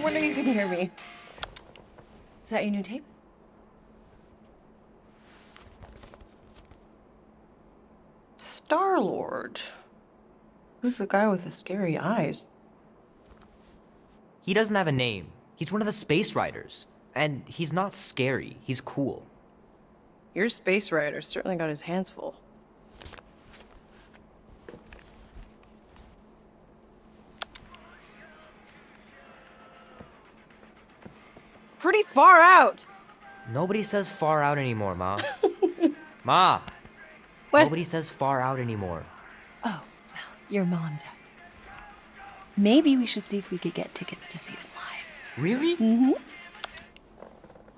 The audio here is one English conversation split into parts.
wonder you can hear me. Is that your new tape? Star-Lord. Who's the guy with the scary eyes? He doesn't have a name. He's one of the space riders. And he's not scary. He's cool. Your space rider certainly got his hands full. Pretty far out. Nobody says far out anymore, Ma. Ma! What? Nobody says far out anymore. Oh, well, your mom does. Maybe we should see if we could get tickets to see them live. Really? Mm-hmm.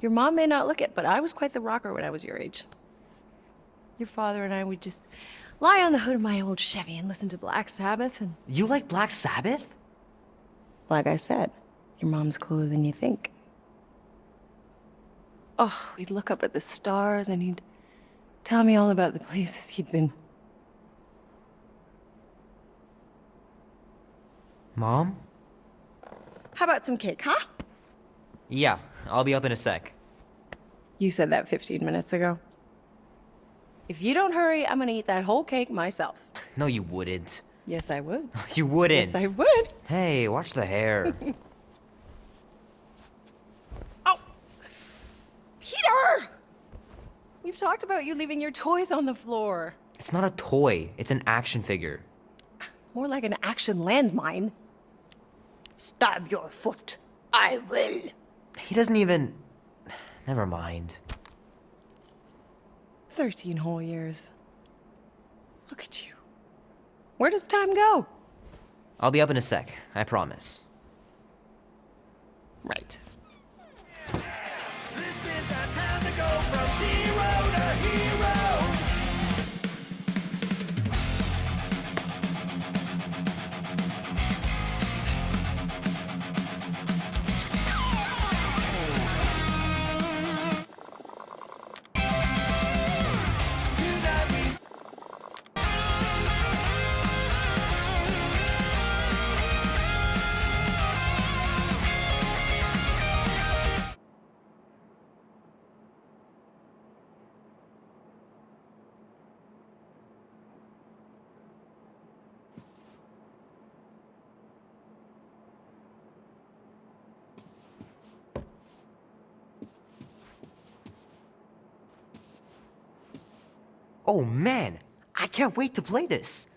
Your mom may not look it, but I was quite the rocker when I was your age. Your father and I would just lie on the hood of my old Chevy and listen to Black Sabbath and... You like Black Sabbath? Like I said, your mom's cooler than you think. Oh, we'd look up at the stars and he'd tell me all about the places he'd been. Mom? How about some cake, huh? Yeah, I'll be up in a sec. You said that 15 minutes ago. If you don't hurry, I'm gonna eat that whole cake myself. No, you wouldn't. Yes, I would. You wouldn't. Yes, I would. Hey, watch the hair. Oh! Peter! We've talked about you leaving your toys on the floor. It's not a toy. It's an action figure. More like an action landmine. Stab your foot. I will. He doesn't even... Never mind. 13 whole years. Look at you. Where does time go? I'll be up in a sec, I promise. Right. This is our time to go from zero to hero. Tonight we Oh man, I can't wait to play this.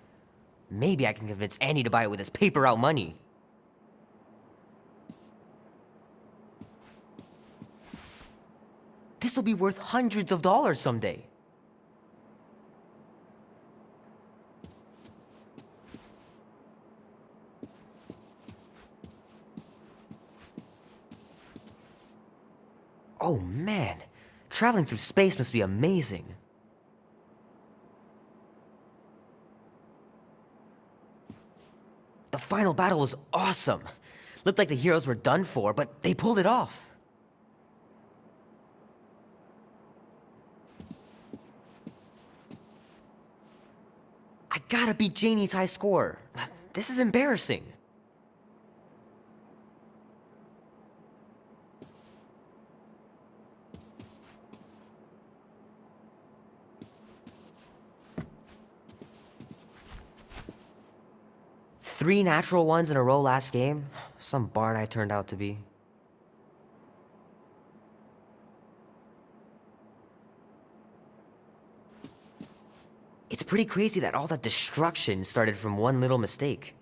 Maybe I can convince Andy to buy it with his paper out money. This'll be worth hundreds of dollars someday. Oh man, traveling through space must be amazing. The final battle was awesome. Looked like the heroes were done for, but they pulled it off. I gotta beat Janie's high score. This is embarrassing. Three natural ones in a row last game? Some bard I turned out to be. It's pretty crazy that all that destruction started from one little mistake.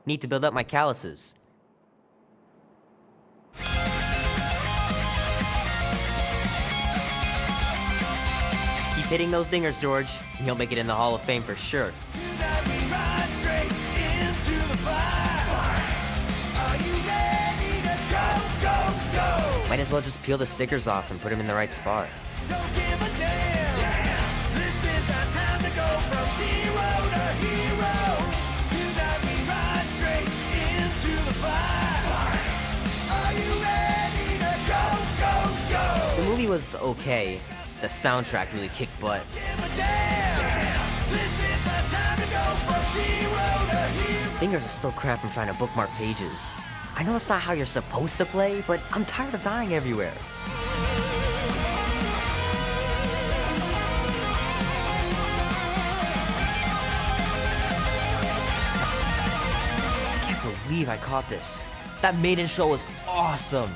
Need to build up my calluses. Keep hitting those dingers, George, and you'll make it in the Hall of Fame for sure. Tonight we ride straight into the fire. Are you ready to go, go, go? Might as well just peel the stickers off and put them in the right spot. Don't give a damn. Yeah. This is our time to go from zero to hero. was okay. The soundtrack really kicked butt. Fingers are still cramped from trying to bookmark pages. I know that's not how you're supposed to play, but I'm tired of dying everywhere. I can't believe I caught this. That maiden show was awesome.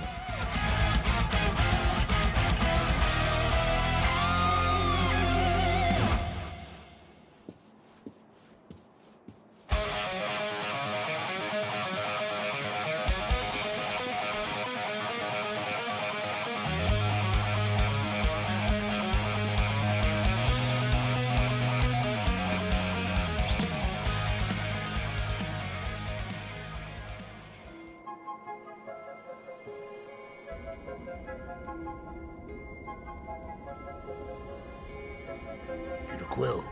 Peter Quill.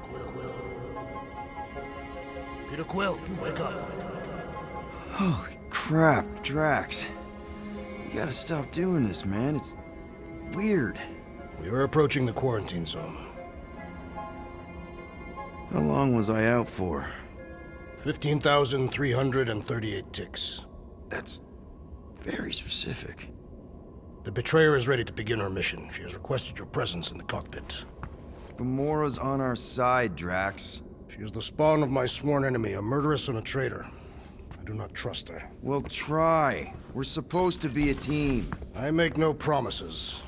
Peter Quill, wake up. Holy crap, Drax. You gotta stop doing this, man. It's weird. We are approaching the quarantine zone. How long was I out for? 15,338 ticks. That's very specific. The betrayer is ready to begin her mission. She has requested your presence in the cockpit. Gamora's on our side, Drax. She is the spawn of my sworn enemy, a murderess and a traitor. I do not trust her. Well, try. We're supposed to be a team. I make no promises.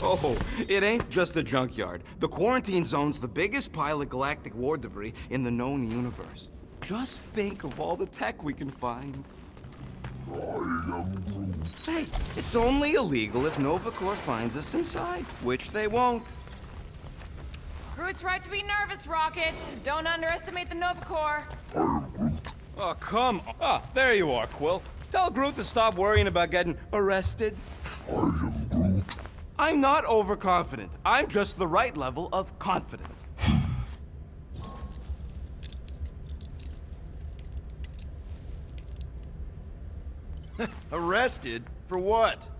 Oh, it ain't just a junkyard. The quarantine zone's the biggest pile of galactic war debris in the known universe. Just think of all the tech we can find. Hey, it's only illegal if Nova Corps finds us inside, which they won't. Groot's right to be nervous, Rocket. Don't underestimate the Nova Corps. Oh, come on. Ah, there you are, Quill. Tell Groot to stop worrying about getting arrested. I'm not overconfident. I'm just the right level of confident. Arrested? For what?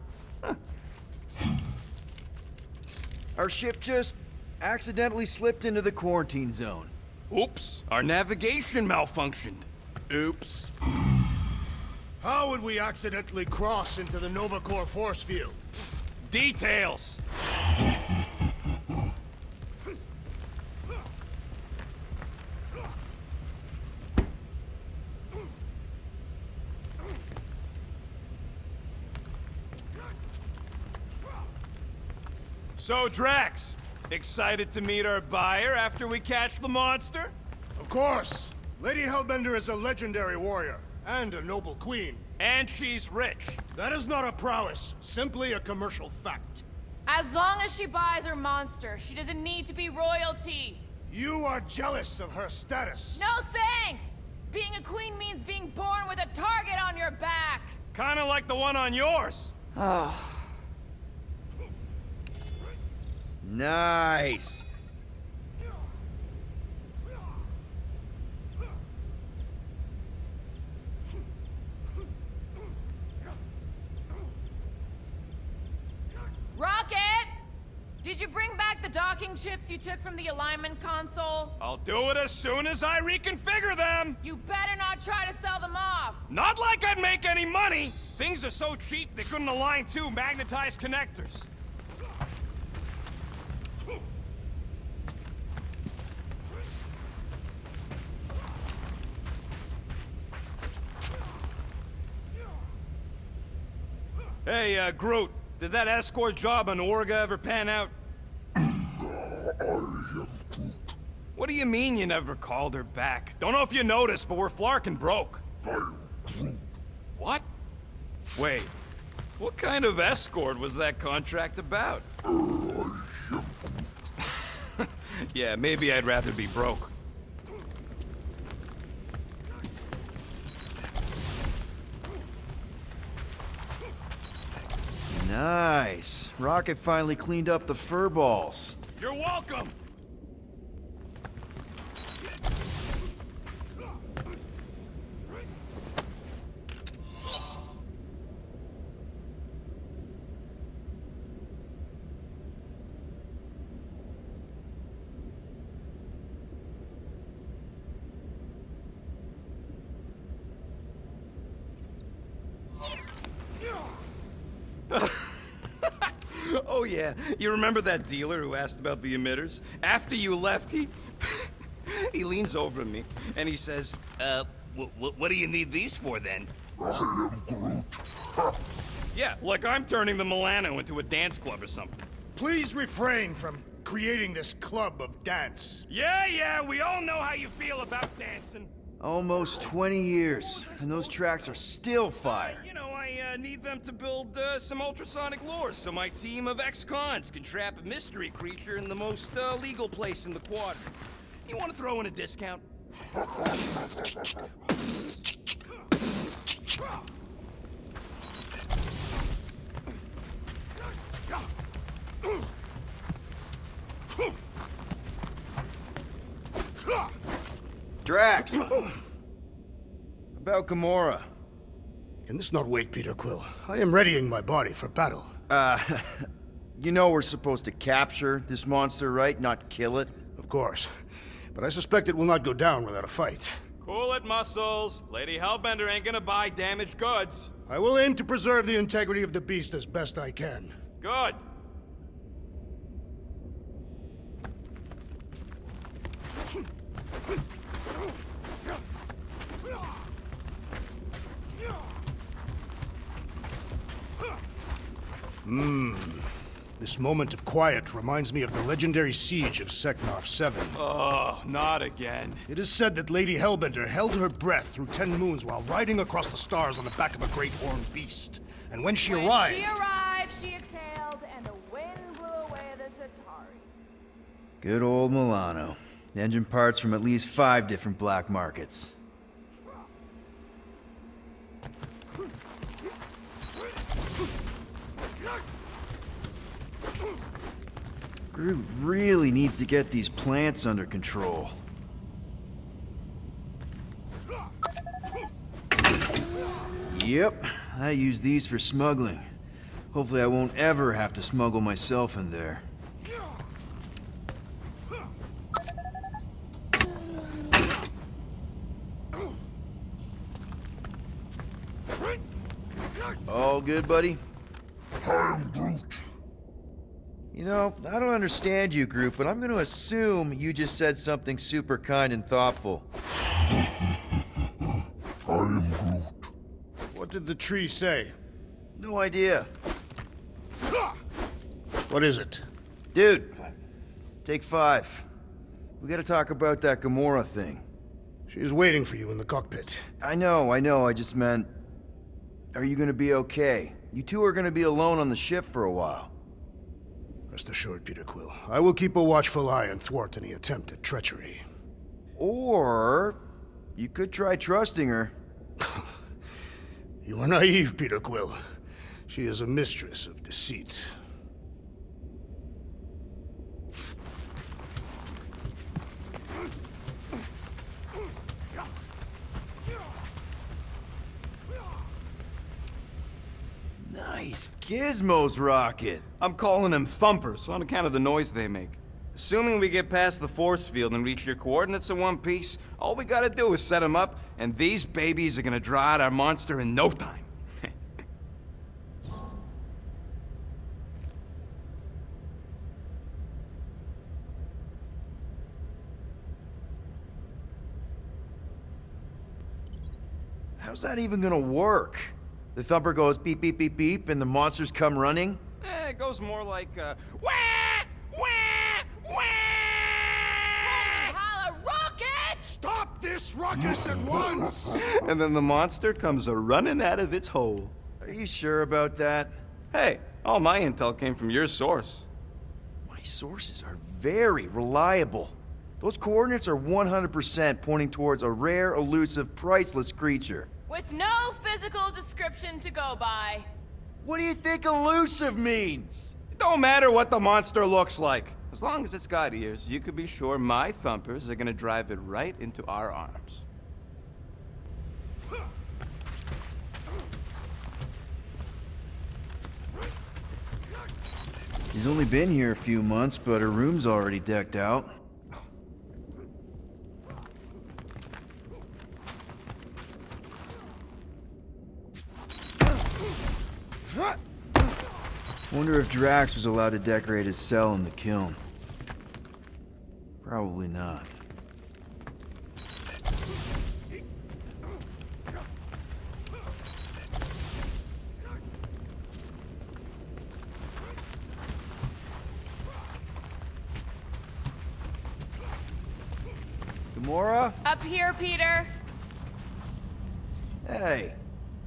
Our ship just accidentally slipped into the quarantine zone. Oops, our navigation malfunctioned. Oops. How would we accidentally cross into the Nova Corps force field? Details. So, Drax, excited to meet our buyer after we catch the monster? Of course. Lady Hellbender is a legendary warrior and a noble queen. And she's rich. That is not a prowess, simply a commercial fact. As long as she buys her monster, she doesn't need to be royalty. You are jealous of her status. No thanks! Being a queen means being born with a target on your back. Kinda like the one on yours. Nice. Rocket! Did you bring back the docking chips you took from the alignment console? I'll do it as soon as I reconfigure them! You better not try to sell them off! Not like I'd make any money! Things are so cheap they couldn't align two magnetized connectors. Hey, Groot, did that escort job on Orga ever pan out? What do you mean you never called her back? Don't know if you noticed, but we're flarkin' broke. What? Wait, what kind of escort was that contract about? Yeah, maybe I'd rather be broke. Nice. Rocket finally cleaned up the fur balls. You're welcome! Oh yeah, you remember that dealer who asked about the emitters? After you left, he leans over to me and he says, what do you need these for then? I am Groot. Yeah, like I'm turning the Milano into a dance club or something. Please refrain from creating this club of dance. Yeah, we all know how you feel about dancing. Almost 20 years, and those tracks are still fire. You know, I need them to build some ultrasonic lures so my team of ex-cons can trap a mystery creature in the most legal place in the quadrant. You want to throw in a discount? Drax! About Gamora. Can this not wait, Peter Quill? I am readying my body for battle. You know we're supposed to capture this monster, right? Not kill it? Of course. But I suspect it will not go down without a fight. Cool it, Muscles. Lady Hellbender ain't gonna buy damaged goods. I will aim to preserve the integrity of the beast as best I can. Good. This moment of quiet reminds me of the legendary siege of Seknarf 7. Oh, not again. It is said that Lady Hellbender held her breath through 10 moons while riding across the stars on the back of a great horned beast. And when she arrived... she exhaled, and the wind blew away the Chitauri. Good old Milano. Engine parts from at least 5 different black markets. Groot really needs to get these plants under control. Yep, I use these for smuggling. Hopefully I won't ever have to smuggle myself in there. All good, buddy? I am Groot. You know, I don't understand you, Groot, but I'm gonna assume you just said something super kind and thoughtful. I am Groot. What did the tree say? No idea. What is it? Dude, take 5. We gotta talk about that Gamora thing. She's waiting for you in the cockpit. I know, I just meant... Are you gonna be okay? You two are gonna be alone on the ship for a while. Rest assured, Peter Quill. I will keep a watchful eye and thwart any attempt at treachery. Or... you could try trusting her. You are naive, Peter Quill. She is a mistress of deceit. Nice. These gizmos, Rocket. I'm calling them thumpers on account of the noise they make. Assuming we get past the force field and reach your coordinates in one piece, all we gotta do is set them up, and these babies are gonna draw out our monster in no time. How's that even gonna work? The thumper goes beep, beep, beep, beep, and the monsters come running? It goes more like, wah! Wah! Wah! Holla, rocket! Stop this ruckus at once! And then the monster comes a-running out of its hole. Are you sure about that? Hey, all my intel came from your source. My sources are very reliable. Those coordinates are 100% pointing towards a rare, elusive, priceless creature. With no physical description to go by. What do you think elusive means? It don't matter what the monster looks like. As long as it's got ears, you could be sure my thumpers are gonna drive it right into our arms. He's only been here a few months, but her room's already decked out. Wonder if Drax was allowed to decorate his cell in the kiln. Probably not. Gamora? Up here, Peter. Hey,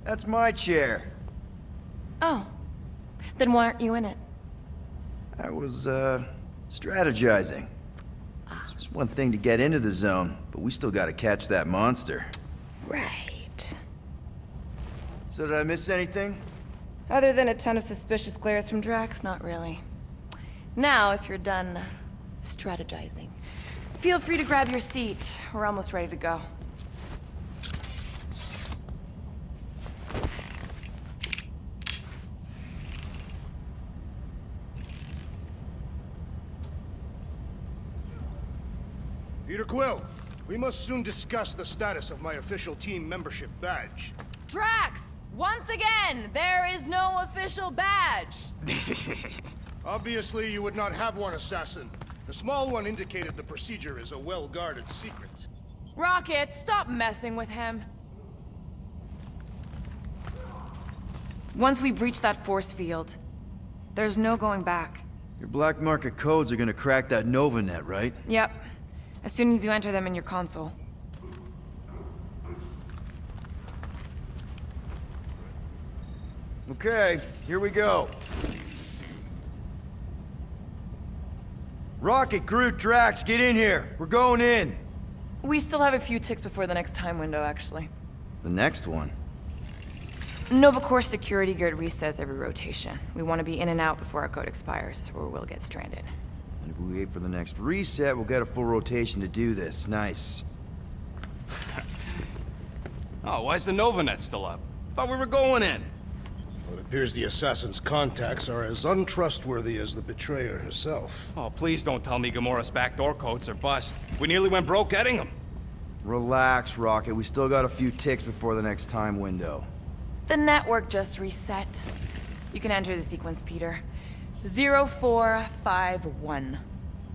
that's my chair. Oh. Then why aren't you in it? I was, strategizing. It's just one thing to get into the zone, but we still gotta catch that monster. Right. So did I miss anything? Other than a ton of suspicious glares from Drax, not really. Now, if you're done strategizing, feel free to grab your seat. We're almost ready to go. Peter Quill, we must soon discuss the status of my official team membership badge. Drax! Once again, there is no official badge. Obviously, you would not have one, Assassin. The small one indicated the procedure is a well-guarded secret. Rocket, stop messing with him. Once we breach that force field, there's no going back. Your black market codes are gonna crack that Nova net, right? Yep. As soon as you enter them in your console. Okay, here we go. Rocket, Groot, Drax, get in here. We're going in. We still have a few ticks before the next time window, actually. The next one? Nova Corps security grid resets every rotation. We want to be in and out before our code expires, or we'll get stranded. And if we wait for the next reset, we'll get a full rotation to do this. Nice. Oh, why's the Novanet still up? Thought we were going in. Well, it appears the Assassin's contacts are as untrustworthy as the betrayer herself. Oh, please don't tell me Gamora's backdoor codes are bust. We nearly went broke getting them. Relax, Rocket. We still got a few ticks before the next time window. The network just reset. You can enter the sequence, Peter. 0451.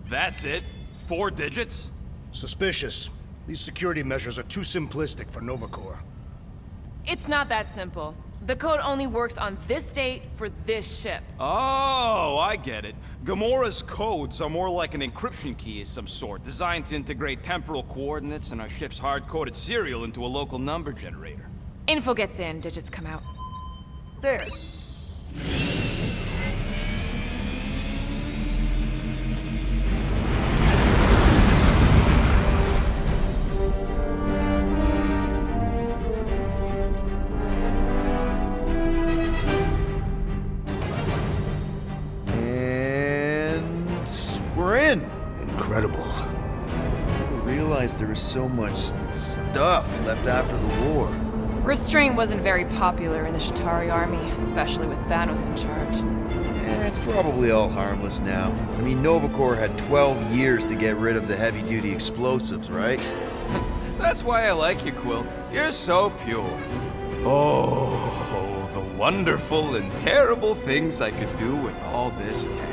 That's it? 4 digits? Suspicious. These security measures are too simplistic for Nova Corps. It's not that simple. The code only works on this date for this ship. Oh, I get it. Gamora's codes are more like an encryption key of some sort, designed to integrate temporal coordinates and our ship's hard-coded serial into a local number generator. Info gets in, digits come out. There. And we're in. Incredible. People realized there was so much stuff left after the war. Restraint wasn't very popular in the Shatari army, especially with Thanos in charge. It's probably all harmless now. I mean, Nova Corps had 12 years to get rid of the heavy-duty explosives, right? That's why I like you, Quill. You're so pure. Oh, the wonderful and terrible things I could do with all this tech.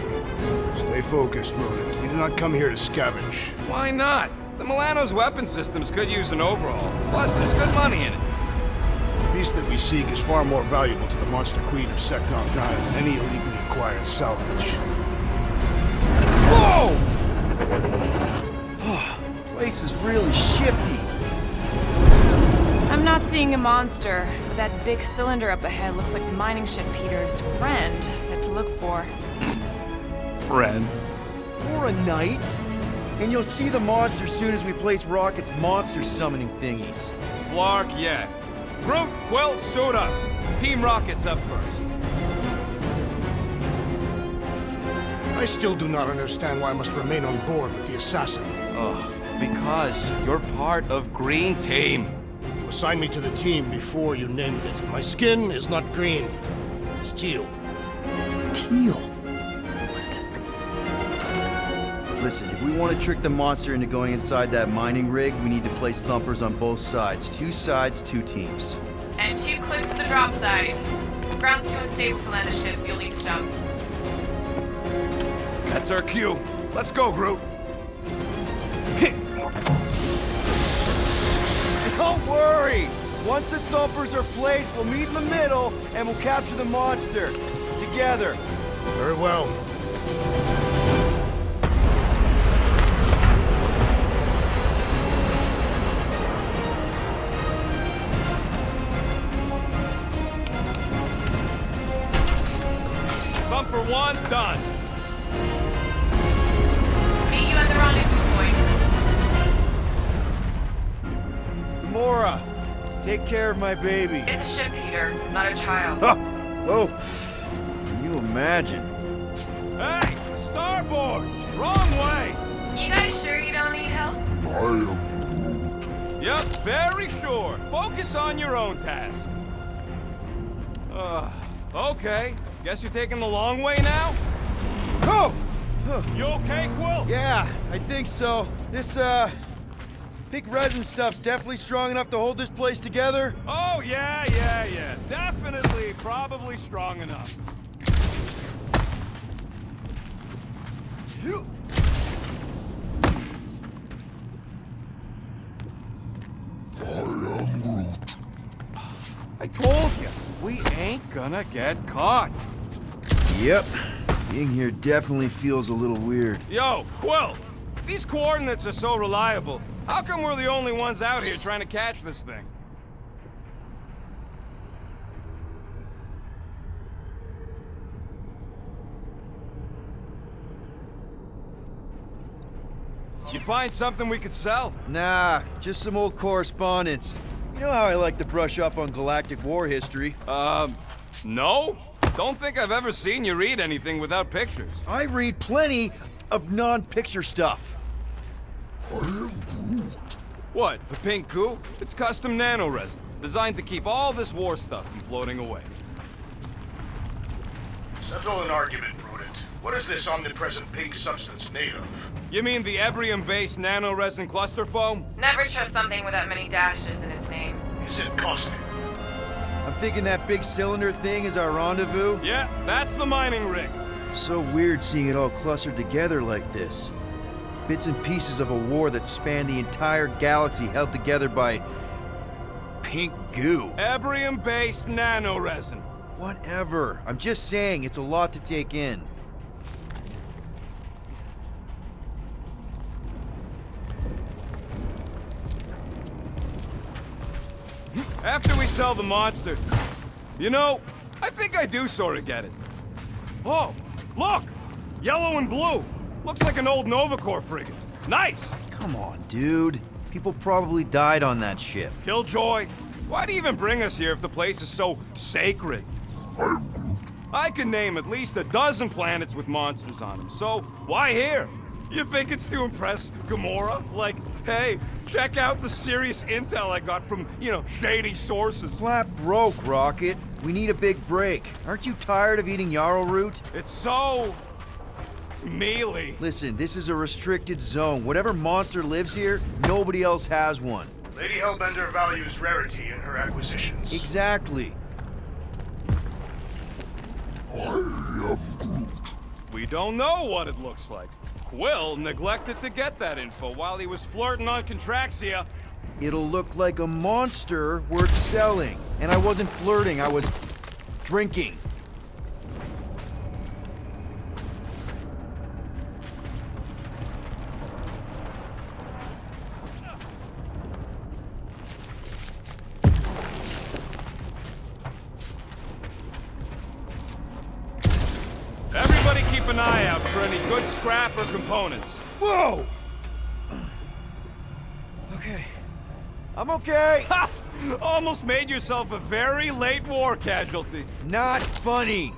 Stay focused, Rodent. We do not come here to scavenge. Why not? The Milano's weapon systems could use an overhaul. Plus, there's good money in it. The beast that we seek is far more valuable to the monster queen of Seknov 9 than any illegally acquired salvage. Whoa! Place is really shifty. I'm not seeing a monster, but that big cylinder up ahead looks like the mining ship Peter's friend said to look for. Friend. For a night? And you'll see the monster soon as we place Rocket's monster summoning thingies. Flark, yeah. Groot, Quill, suit up. Team Rocket's up first. I still do not understand why I must remain on board with the assassin. Ugh, because you're part of Green Team. You assigned me to the team before you named it. My skin is not green. It's teal. Teal? Listen, if we want to trick the monster into going inside that mining rig, we need to place thumpers on both sides. 2 sides, 2 teams. And 2 clicks to the drop site. Ground's too unstable to land the ships, you'll need to jump. That's our cue. Let's go, Groot. Don't worry! Once the thumpers are placed, we'll meet in the middle and we'll capture the monster. Together. Very well. Thumper 1, done. Meet you at the rendezvous point. Gamora, take care of my baby. It's a ship, Peter, not a child. Oh, can you imagine? Hey, starboard! Wrong way! You guys sure you don't need help? I am Groot. Yep, very sure. Focus on your own task. Okay. Guess you're taking the long way now? Oh! You okay, Quill? Yeah, I think so. This, big resin stuff's definitely strong enough to hold this place together. Oh, yeah. Definitely, probably strong enough. I am Groot. I told you, we ain't gonna get caught. Yep. Being here definitely feels a little weird. Yo, Quill, these coordinates are so reliable. How come we're the only ones out here trying to catch this thing? You find something we could sell? Nah, just some old correspondence. You know how I like to brush up on galactic war history. No? Don't think I've ever seen you read anything without pictures. I read plenty of non-picture stuff. I am Groot. What, the pink goo? It's custom nanoresin, designed to keep all this war stuff from floating away. Settle an argument, Rodent. What is this omnipresent pink substance made of? You mean the Ebrium-based nanoresin cluster foam? Never trust something with that many dashes in its name. Is it caustic? I'm thinking that big cylinder thing is our rendezvous. Yeah, that's the mining rig. So weird seeing it all clustered together like this. Bits and pieces of a war that spanned the entire galaxy held together by pink goo. Ebrium-based nanoresin. Whatever. I'm just saying, it's a lot to take in. After we sell the monster, you know, I think I do sort of get it. Oh, look! Yellow and blue. Looks like an old Nova Corps frigate. Nice! Come on, dude. People probably died on that ship. Killjoy, why'd he even bring us here if the place is so sacred? I am Groot. I can name at least a dozen planets with monsters on them, so why here? You think it's to impress Gamora? Like, hey, check out the serious intel I got from, shady sources. Flat broke, Rocket. We need a big break. Aren't you tired of eating yarrow root? It's so... mealy. Listen, this is a restricted zone. Whatever monster lives here, nobody else has one. Lady Hellbender values rarity in her acquisitions. Exactly. We don't know what it looks like. Quill neglected to get that info while he was flirting on Contraxia. It'll look like a monster worth selling. And I wasn't flirting, I was drinking. Everybody keep an eye out for any good scrap or components. Whoa! Okay. I'm okay. Ha! Almost made yourself a very late war casualty. Not funny.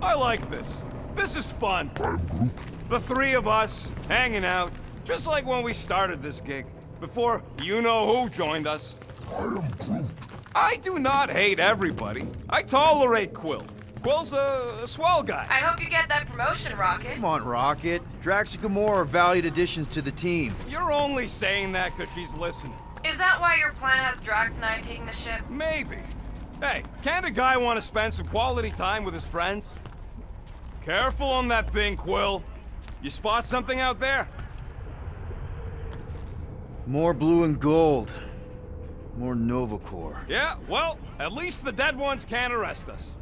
I like this. This is fun. The three of us, hanging out, just like when we started this gig, before you-know-who joined us. I do not hate everybody. I tolerate Quill. Quill's a swell guy. I hope you get that promotion, Rocket. Come on, Rocket. Drax and Gamora are valued additions to the team. You're only saying that because she's listening. Is that why your plan has Drax and I taking the ship? Maybe. Hey, can't a guy want to spend some quality time with his friends? Careful on that thing, Quill. You spot something out there? More blue and gold. More Nova Corps. Yeah, well, at least the dead ones can't arrest us.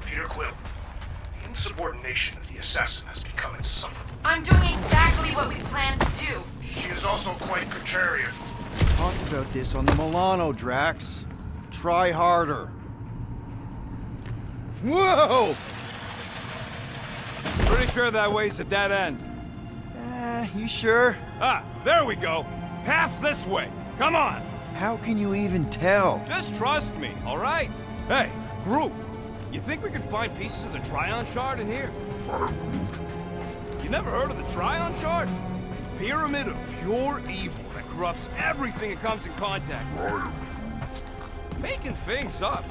Peter Quill, the insubordination of the assassin has become insufferable. I'm doing exactly what we planned to do. She is also quite contrarian. Talked about this on the Milano, Drax. Try harder. Whoa! Pretty sure that way's a dead end. You sure? Ah, there we go. Path's this way. Come on. How can you even tell? Just trust me, all right? Hey, group. You think we could find pieces of the Tryon Shard in here? You never heard of the Tryon Shard? Pyramid of pure evil that corrupts everything it comes in contact with. Making things up.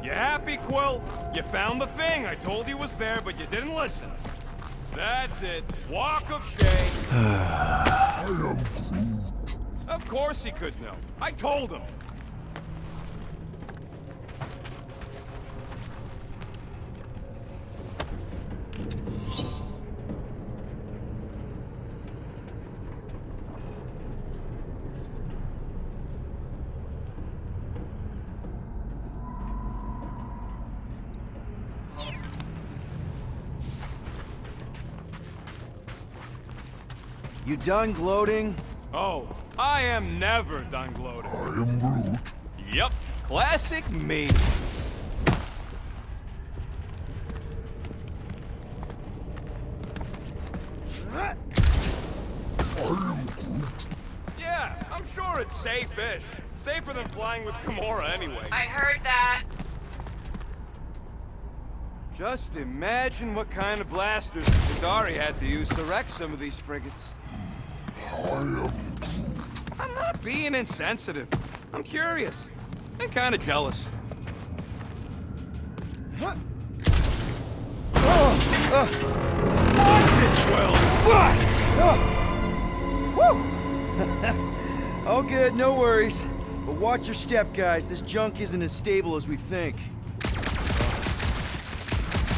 You happy, Quill? You found the thing. I told you was there, but you didn't listen. That's it. Walk of shame. I am Groot. Of course he could know. I told him. You done gloating? Oh, I am never done gloating. I am Groot. Yep, classic me. I am Groot. Yeah, I'm sure it's safe-ish. Safer than flying with Gamora anyway. I heard that. Just imagine what kind of blasters Qadari had to use to wreck some of these frigates. I am Groot. I'm not being insensitive. I'm curious. And kind of jealous. Watch it, Will! All good, no worries. But watch your step, guys. This junk isn't as stable as we think.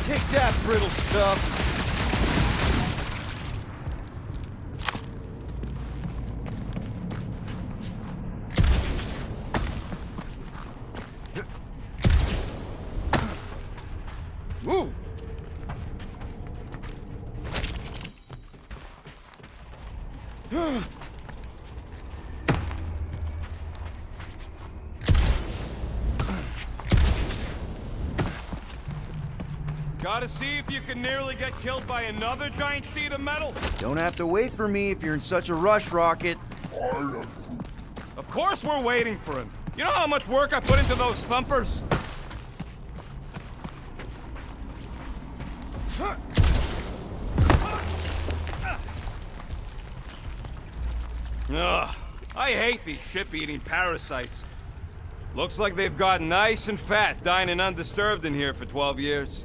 Take that, brittle stuff. Gotta see if you can nearly get killed by another giant sheet of metal? Don't have to wait for me if you're in such a rush, Rocket. Of course we're waiting for him. You know how much work I put into those thumpers? Ugh, I hate these ship-eating parasites. Looks like they've gotten nice and fat, dining undisturbed in here for 12 years.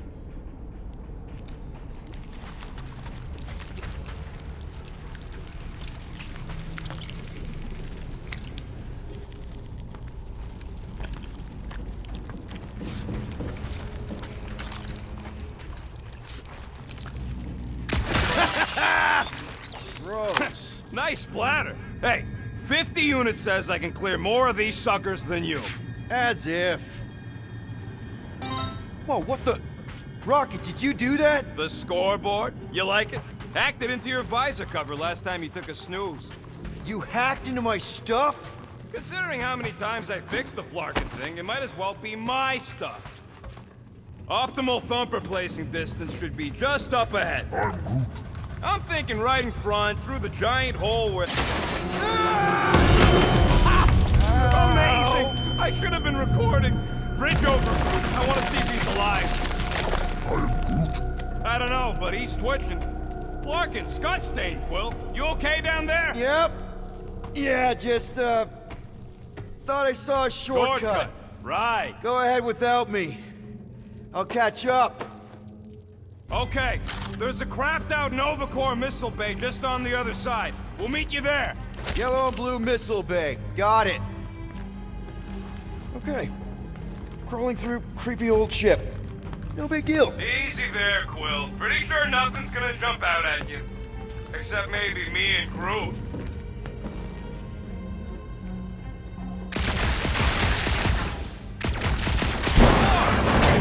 Gross. Nice splatter. Hey, 50 units says I can clear more of these suckers than you. As if. Whoa, what the? Rocket, did you do that? The scoreboard? You like it? Hacked it into your visor cover last time you took a snooze. You hacked into my stuff? Considering how many times I fixed the flarkin' thing, it might as well be my stuff. Optimal thumper placing distance should be just up ahead. I'm thinking right in front, through the giant hole where... Amazing! I should have been recording. Bridge over. I want to see if he's alive. I don't know, but he's twitching. Flarkin, Scott stained, Quill. You okay down there? Yep. Yeah, just, thought I saw a shortcut. Right. Go ahead without me. I'll catch up. Okay, there's a crapped-out Nova Corps missile bay just on the other side. We'll meet you there. Yellow and blue missile bay. Got it. Okay. Crawling through creepy old ship. No big deal. Easy there, Quill. Pretty sure nothing's gonna jump out at you. Except maybe me and Groot.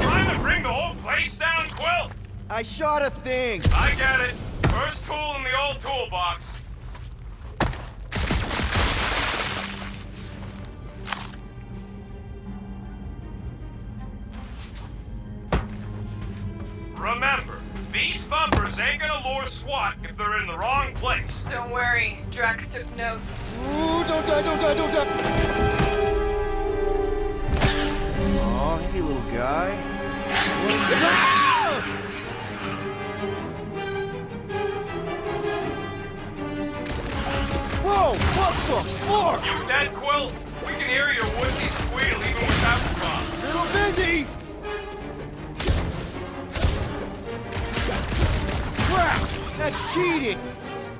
Trying to bring the whole place down, Quill? I shot a thing. I get it. First tool in the old toolbox. Remember, these thumpers ain't gonna lure SWAT if they're in the wrong place. Don't worry, Drax took notes. Ooh, don't die, don't die, don't die. Aw, hey, little guy. Whoa, what the fuck? You dead, Quill? We can hear your woodsy squeal even without the bomb. Little busy. Crap! That's cheating!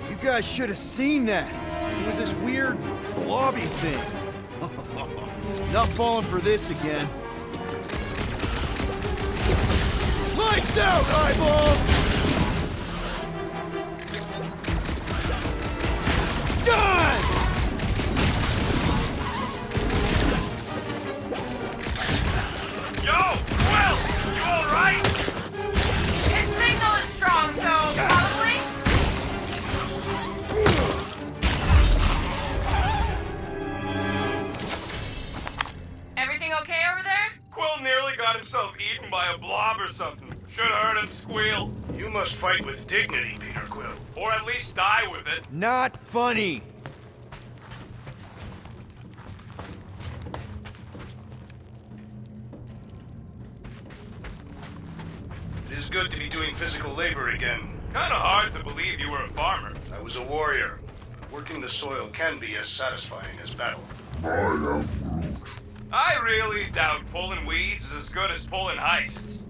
You guys should have seen that. It was this weird, blobby thing. Not falling for this again. Lights out, eyeballs! Done! Yo, Quill! You alright? His signal is strong, so probably. Everything okay over there? Quill nearly got himself eaten by a blob or something. Should've heard him squeal. You must fight with dignity, Peter Quill. Or at least die with it. Not funny. It is good to be doing physical labor again. Kinda hard to believe you were a farmer. I was a warrior. Working the soil can be as satisfying as battle. I really doubt pulling weeds is as good as pulling heists.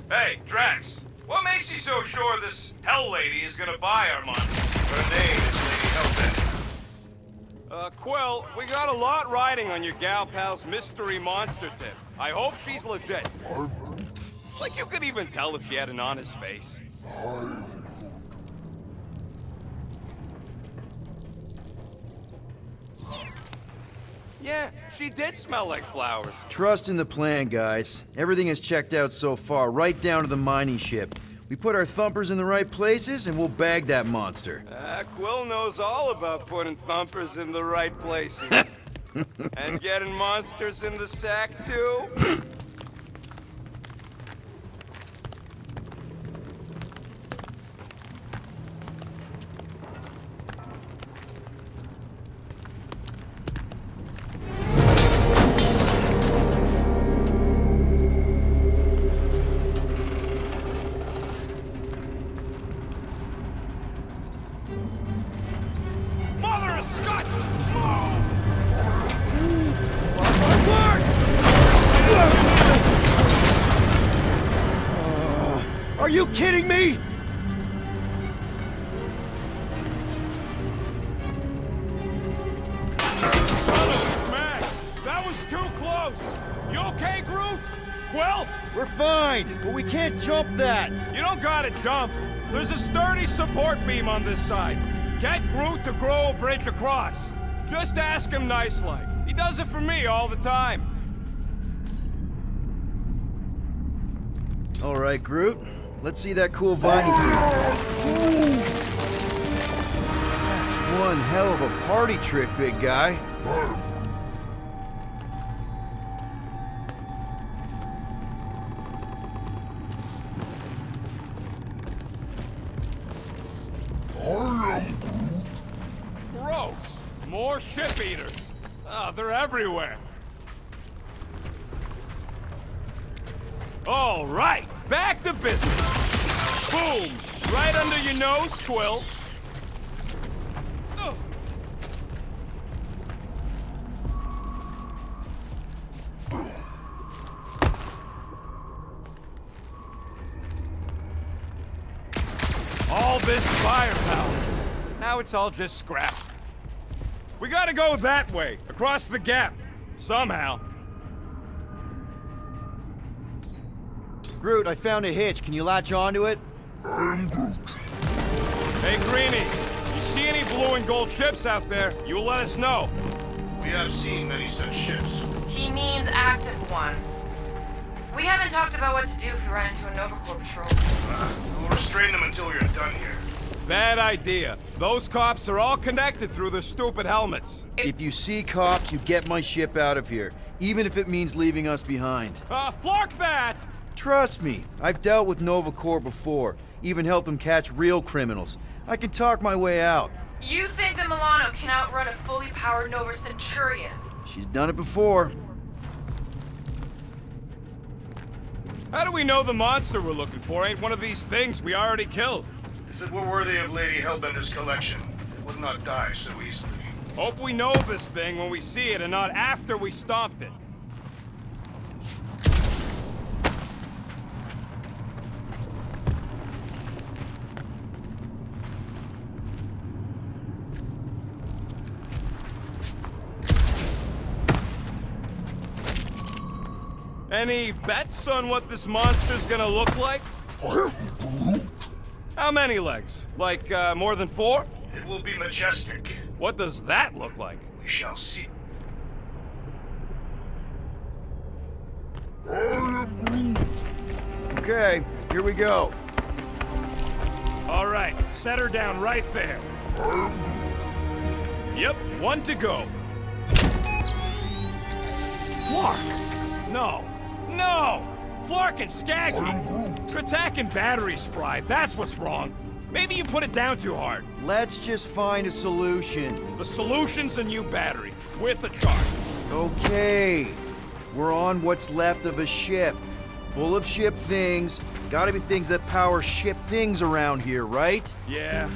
Hey, Drax, what makes you so sure this Hell Lady is gonna buy our monster? Her name is Lady Hellbender. Quill, we got a lot riding on your gal pal's mystery monster tip. I hope she's legit. Like you could even tell if she had an honest face. Yeah, she did smell like flowers. Trust in the plan, guys. Everything is checked out so far, right down to the mining ship. We put our thumpers in the right places, and we'll bag that monster. Quill knows all about putting thumpers in the right places. And getting monsters in the sack, too? Mother of Scott! Move! Are you kidding me? Son of a smash! That was too close! You okay, Groot? Quill? We're fine, but we can't jump that. You don't gotta jump. There's a sturdy support beam on this side. Get Groot to grow a bridge across. Just ask him nice-like. He does it for me all the time. All right, Groot. Let's see that cool vining thing. That's one hell of a party trick, big guy. Gross. More ship eaters. Ah, they're everywhere. All right, back to business. Boom! Right under your nose, Quill. Ugh. All this firepower. Now it's all just scrap. We gotta go that way, across the gap. Somehow. Groot, I found a hitch. Can you latch onto it? Hey, Greenies, you see any blue and gold ships out there, you let us know. We have seen many such ships. He means active ones. We haven't talked about what to do if we run into a Nova Corps patrol. We'll restrain them until you're done here. Bad idea. Those cops are all connected through their stupid helmets. If you see cops, you get my ship out of here, even if it means leaving us behind. Flark that! Trust me, I've dealt with Nova Corps before, even helped them catch real criminals. I can talk my way out. You think that Milano can outrun a fully powered Nova Centurion? She's done it before. How do we know the monster we're looking for ain't one of these things we already killed? If it were worthy of Lady Hellbender's collection, it would not die so easily. Hope we know this thing when we see it and not after we stomped it. Any bets on what this monster's gonna look like? How many legs? Like, more than 4? It will be majestic. What does that look like? We shall see. Okay, here we go. All right, set her down right there. Yep, 1 to go. Flark! No, no! Flark and Skaggy! Kratak and batteries fried, that's what's wrong. Maybe you put it down too hard. Let's just find a solution. The solution's a new battery, with a charge. Okay, we're on what's left of a ship. Full of ship things. Gotta be things that power ship things around here, right? Yeah.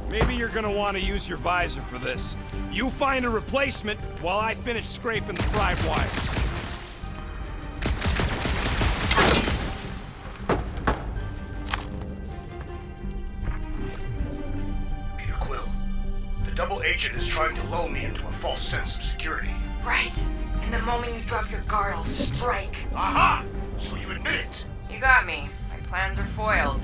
Maybe you're gonna want to use your visor for this. You find a replacement while I finish scraping the fried wires. Peter Quill, the double agent is trying to lull me into a false sense of security. Right. And the moment you drop your guard, I'll strike. Aha! So you admit it. You got me. My plans are foiled.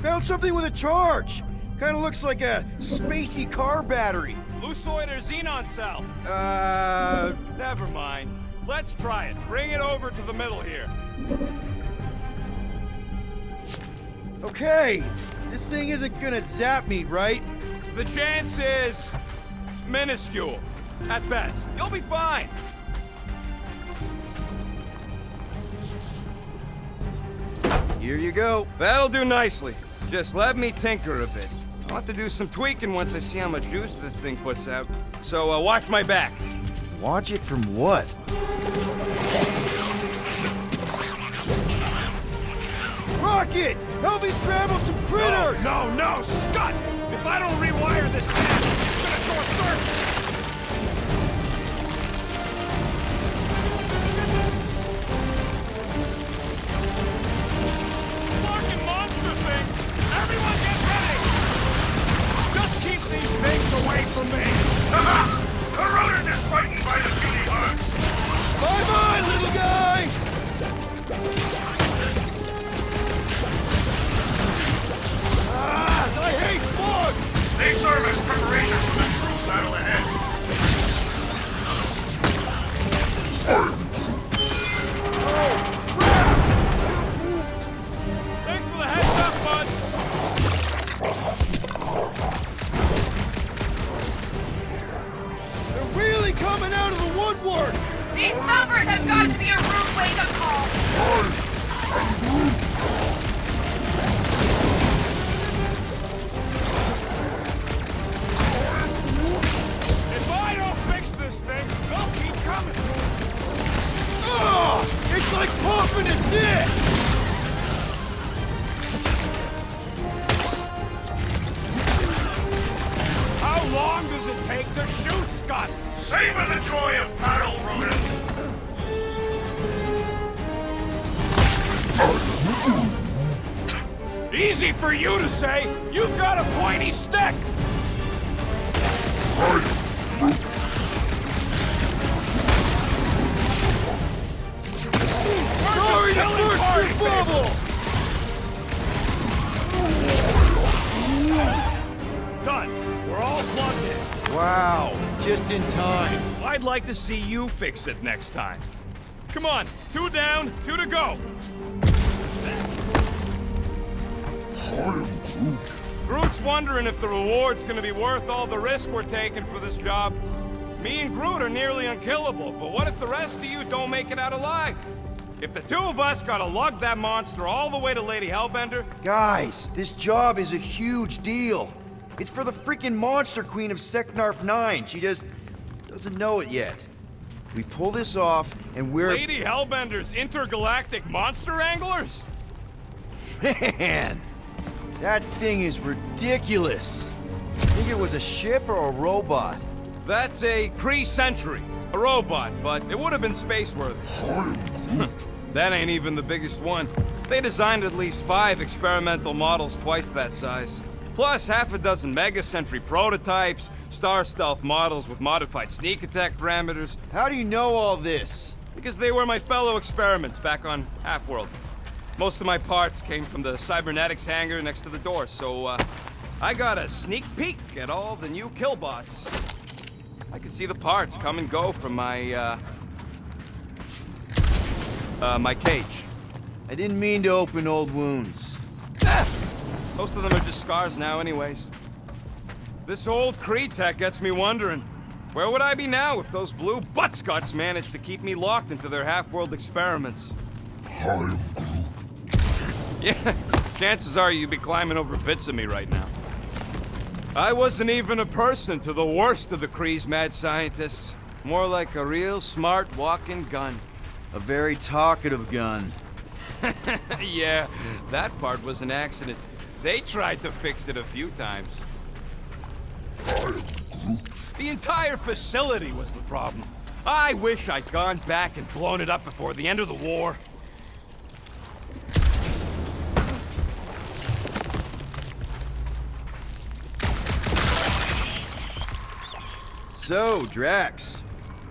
Found something with a charge. Kind of looks like a spacey car battery. Lucioid or xenon cell? Never mind. Let's try it. Bring it over to the middle here. Okay, this thing isn't gonna zap me, right? The chance is minuscule, at best. You'll be fine. Here you go. That'll do nicely. Just let me tinker a bit. I'll have to do some tweaking once I see how much juice this thing puts out. So watch my back. Watch it from what? Rocket! Help me scramble some critters! No, Scott! If I don't rewire this thing, it's gonna short circuit! Fucking monster things! Everyone get ready! Just keep these things away from me! The rodent is frightened by the puny bugs. Bye-bye, little guy! I hate bugs! They serve as preparation for the true battle ahead. Thanks for the heads up, bud! They're really coming out of the woodwork! These numbers have got to be a rude wake-up call! If I don't fix this thing, they'll keep coming! Ugh! It's like pumping a zit! How long does it take to shoot, Scott? Savor the joy of battle, rodent. Easy for you to say! You've got a pointy stick! Sorry to burst your bubble! Done. We're all plugged in. Wow, just in time. I'd like to see you fix it next time. Come on, 2 down, 2 to go. Groot's wondering if the reward's gonna be worth all the risk we're taking for this job. Me and Groot are nearly unkillable, but what if the rest of you don't make it out alive? If the 2 of us gotta lug that monster all the way to Lady Hellbender, Guys, this job is a huge deal. It's for the freaking Monster Queen of Seknarf 9. She just doesn't know it yet. We pull this off, and we're... Lady Hellbender's intergalactic monster anglers? Man, that thing is ridiculous. Think it was a ship or a robot? That's a Kree Sentry, a robot, but it would have been space-worthy. That ain't even the biggest one. They designed at least 5 experimental models twice that size. Plus half a dozen Mega Sentry prototypes, Star Stealth models with modified sneak attack parameters. How do you know all this? Because they were my fellow experiments back on Half-World. Most of my parts came from the cybernetics hangar next to the door, so I got a sneak peek at all the new killbots. I could see the parts come and go from my my cage. I didn't mean to open old wounds. Most of them are just scars now anyways. This old Kree tech gets me wondering, where would I be now if those blue butt-scuts managed to keep me locked into their half-world experiments? I'm Groot. Yeah, chances are you'd be climbing over bits of me right now. I wasn't even a person to the worst of the Kree's mad scientists. More like a real smart walking gun. A very talkative gun. Yeah, that part was an accident. They tried to fix it a few times. The entire facility was the problem. I wish I'd gone back and blown it up before the end of the war. So, Drax,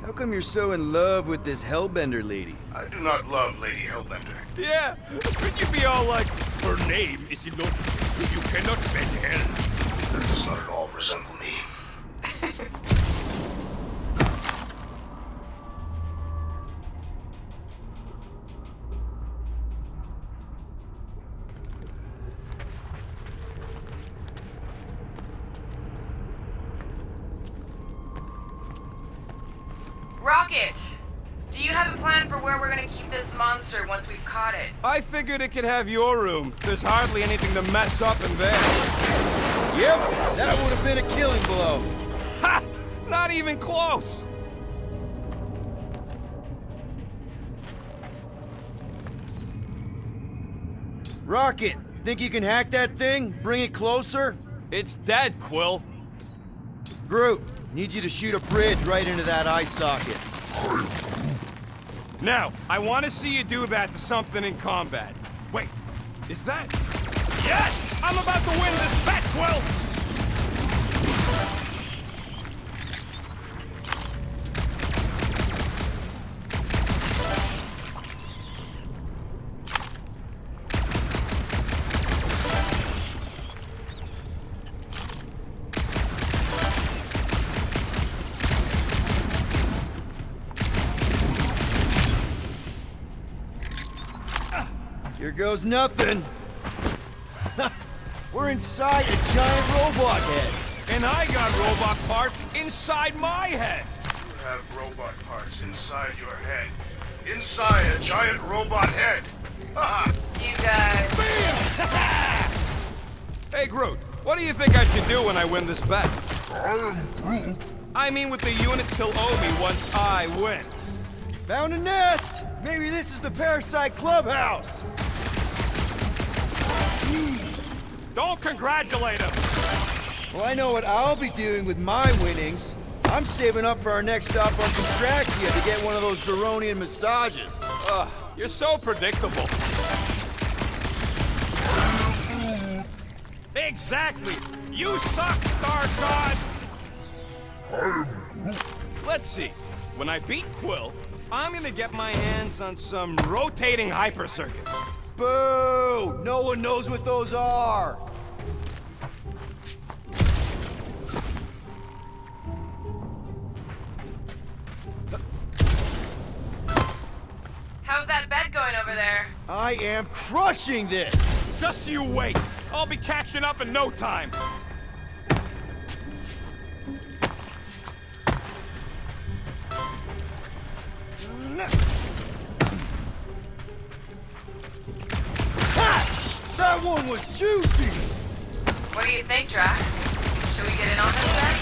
how come you're so in love with this Hellbender lady? I do not love Lady Hellbender. Yeah, could you be all like, her name is illogical, you cannot bend hell. That does not at all resemble me. Rocket! Do you have a plan for where we're gonna keep this monster once we've caught it? I figured it could have your room. There's hardly anything to mess up in there. Yep, that would have been a killing blow. Ha! Not even close! Rocket, think you can hack that thing? Bring it closer? It's dead, Quill. Groot, need you to shoot a bridge right into that eye socket. Now, I want to see you do that to something in combat. Wait, is that... Yes! I'm about to win this bet, Quill! Here goes nothing. We're inside a giant robot head. And I got robot parts inside my head. You have robot parts inside your head. Inside a giant robot head. Haha. You guys... Hey, Groot, what do you think I should do when I win this bet? I mean with the units he'll owe me once I win. Found a nest! Maybe this is the Parasite Clubhouse! Don't congratulate him! Well, I know what I'll be doing with my winnings. I'm saving up for our next stop on Contraxia to get one of those Zeronian massages. Ugh, you're so predictable. Exactly! You suck, Star God! Let's see. When I beat Quill, I'm gonna get my hands on some rotating hyper circuits. Boo! No one knows what those are! How's that bet going over there? I am crushing this! Just you wait. I'll be catching up in no time. Ha! That one was juicy! What do you think, Drax? Should we get in on this bet?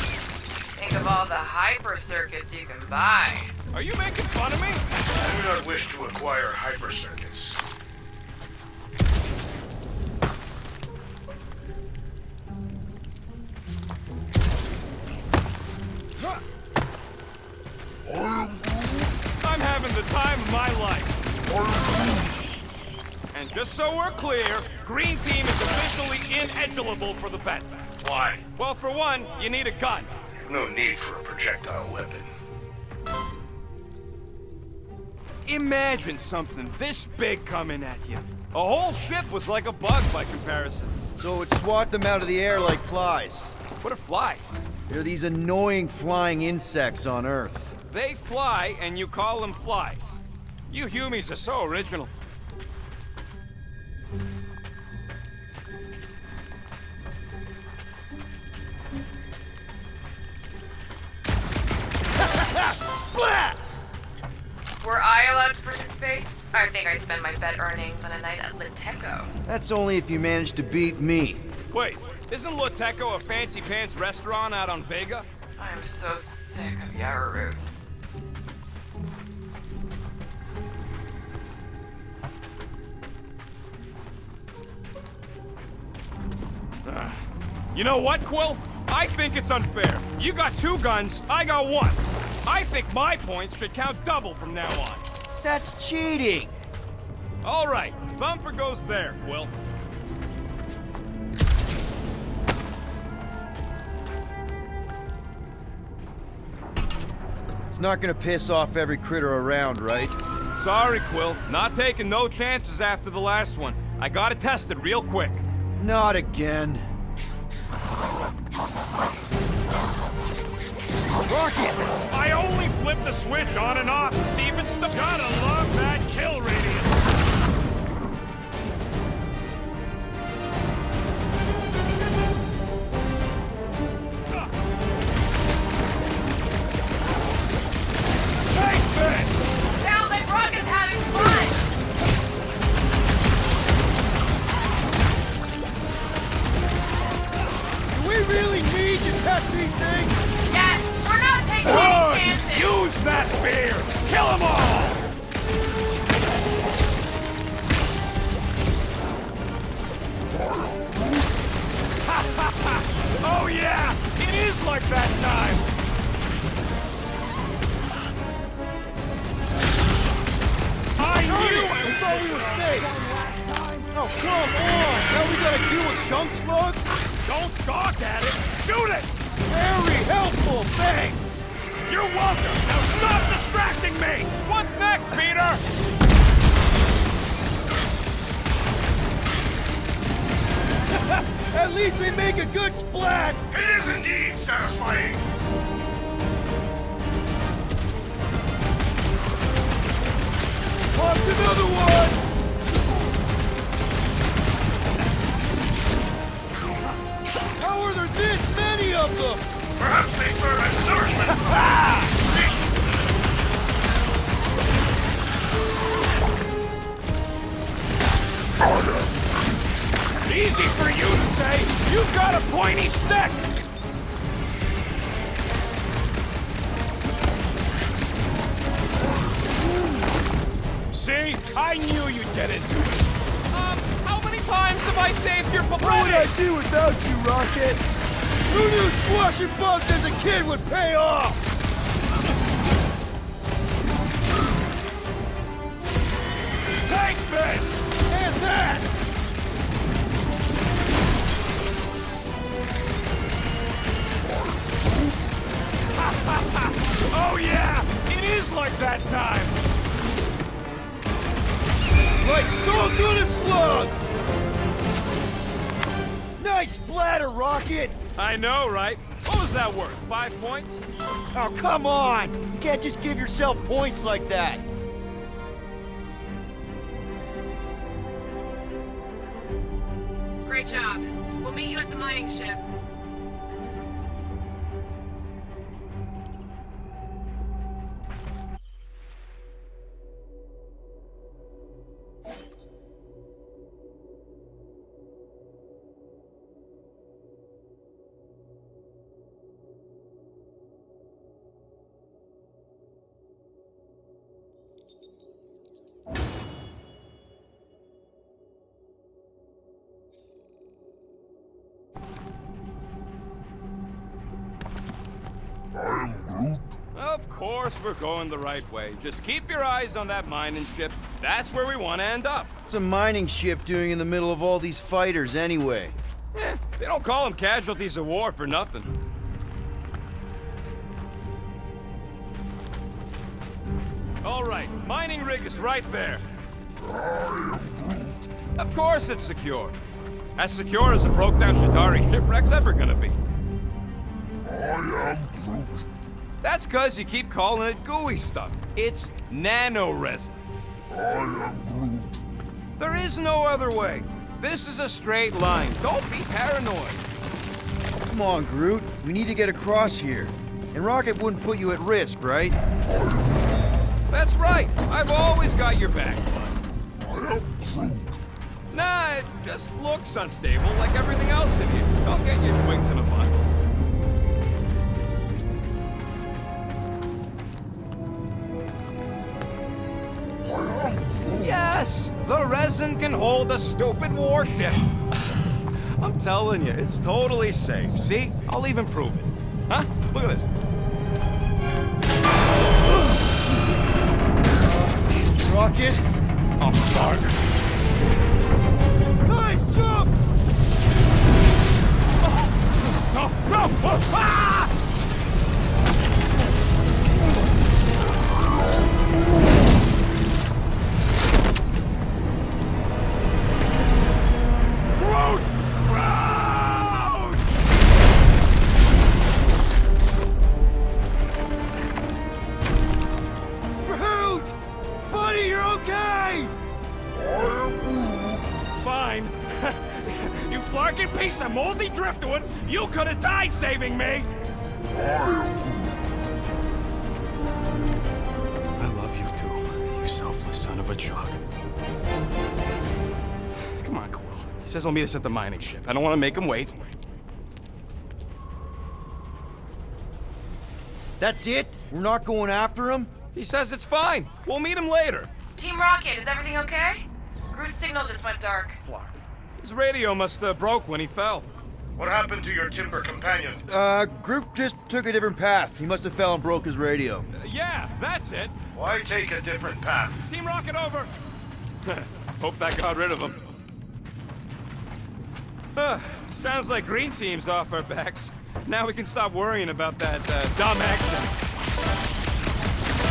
Think of all the hyper circuits you can buy. Are you making fun of me? I do not wish to acquire hyper circuits. I'm having the time of my life. And just so we're clear, Green Team is officially ineligible for the bet. Why? Well, for one, you need a gun. No need for a projectile weapon. Imagine something this big coming at you. A whole ship was like a bug by comparison. So it would swat them out of the air like flies. What are flies? They're these annoying flying insects on Earth. They fly, and you call them flies. You humies are so original. Splat! Were I allowed to participate? I think I'd spend my bet earnings on a night at Liteco. That's only if you manage to beat me. Wait, isn't Loteco a fancy pants restaurant out on Vega? I'm so sick of Yarroot. You know what, Quill? I think it's unfair. You got 2 guns, I got 1. I think my points should count double from now on. That's cheating! All right, Thumper goes there, Quill. It's not gonna piss off every critter around, right? Sorry, Quill. Not taking no chances after the last one. I got it tested real quick. Not again. Rocket! I only flip the switch on and off to see if it's stuck. Gotta love that kill radius. Take this! Sounds like Rocket's having fun! Do we really need to test these things? Yes, we're not taking any Good! chances! Use that fear! Kill them all! Ha ha ha! Oh yeah! It is like that time! I knew I it! thought we were safe. Oh, come on! Now we gotta deal with junk slugs? Don't gawk at it! Shoot it! Very helpful, thanks! You're welcome! Now stop distracting me! What's next, Peter? At least they make a good splat! It is indeed satisfying. Popped another one! How are there this many of them? Perhaps they serve as nourishment. Easy for you to say! You've got a pointy stick! See? I knew you'd get into it. How many times have I saved your What would I do without you, Rocket? Who knew squashing bugs as a kid would pay off? Take this! And that! Oh yeah! It is like that time! Like salt on a slug! Nice splatter, Rocket! I know, right? What was that worth? 5 points? Oh, come on! You can't just give yourself points like that! Great job. We'll meet you at the mining ship. Of course we're going the right way. Just keep your eyes on that mining ship. That's where we want to end up. What's a mining ship doing in the middle of all these fighters, anyway? They don't call them casualties of war for nothing. All right, mining rig is right there. Of course it's secure. As secure as a broke-down Shatari shipwreck's ever gonna be. That's cause you keep calling it gooey stuff. It's nano-resin. There is no other way. This is a straight line. Don't be paranoid. Come on, Groot. We need to get across here. And Rocket wouldn't put you at risk, right? That's right. I've always got your back. Nah, it just looks unstable like everything else in here. Don't get your twigs in a bun. Yes, the resin can hold a stupid warship. I'm telling you, it's totally safe. See? I'll even prove it. Huh? Look at this. Rocket? Oh, fuck. Guys, jump! No! No! Ah! piece of moldy driftwood, you could have died saving me! I love you too, you selfless son of a jug. Come on, Quill. He says he'll meet us at the mining ship. I don't want to make him wait. That's it? We're not going after him? He says it's fine. We'll meet him later. Team Rocket, is everything okay? Groot's signal just went dark. Flark. His radio must have broke when he fell. What happened to your timber companion? Groot just took a different path. He must have fell and broke his radio. Yeah, that's it. Why take a different path? Team Rocket over. Hope that got rid of him. Sounds like Green Team's off our backs. Now we can stop worrying about that dumb accent.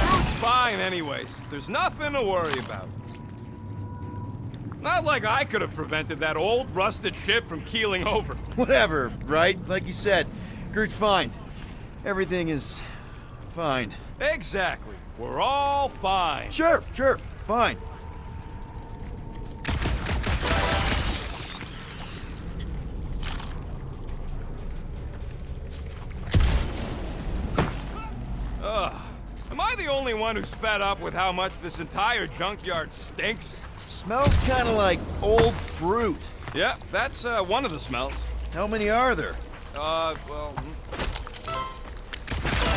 Groot's fine anyways. There's nothing to worry about. Not like I could have prevented that old rusted ship from keeling over. Whatever, right? Like you said, Groot's fine. Everything is fine. Exactly. We're all fine. Sure, fine. Am I the only one who's fed up with how much this entire junkyard stinks? Smells kind of like old fruit. Yeah, that's one of the smells. How many are there? Well,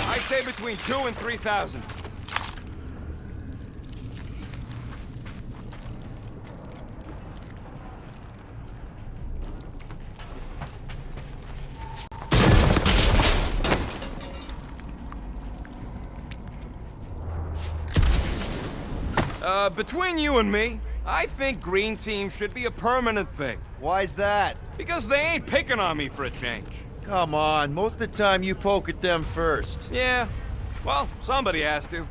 I'd say between 2 and 3,000. Between you and me, I think Green Team should be a permanent thing. Why's that? Because they ain't picking on me for a change. Come on, most of the time you poke at them first. Yeah, well, somebody has to.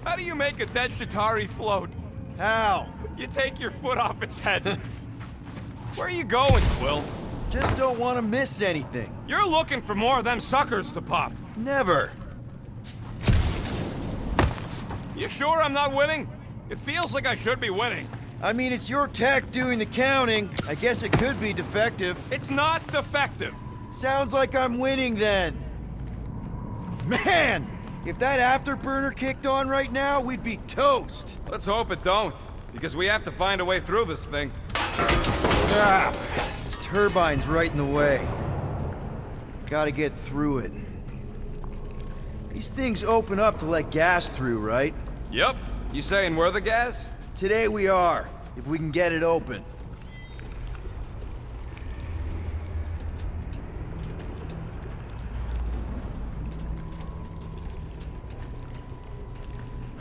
How do you make a dead Chitauri float? How? You take your foot off its head. Where are you going, Quill? Just don't want to miss anything. You're looking for more of them suckers to pop. Never. You sure I'm not winning? It feels like I should be winning. I mean, it's your tech doing the counting. I guess it could be defective. It's not defective. Sounds like I'm winning then. Man! If that afterburner kicked on right now, we'd be toast. Let's hope it don't, because we have to find a way through this thing. Ah, this turbine's right in the way. Gotta get through it. These things open up to let gas through, right? Yep. You saying we're the gas? Today we are, if we can get it open.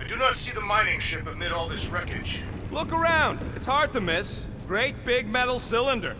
I do not see the mining ship amid all this wreckage. Look around. It's hard to miss. Great big metal cylinder.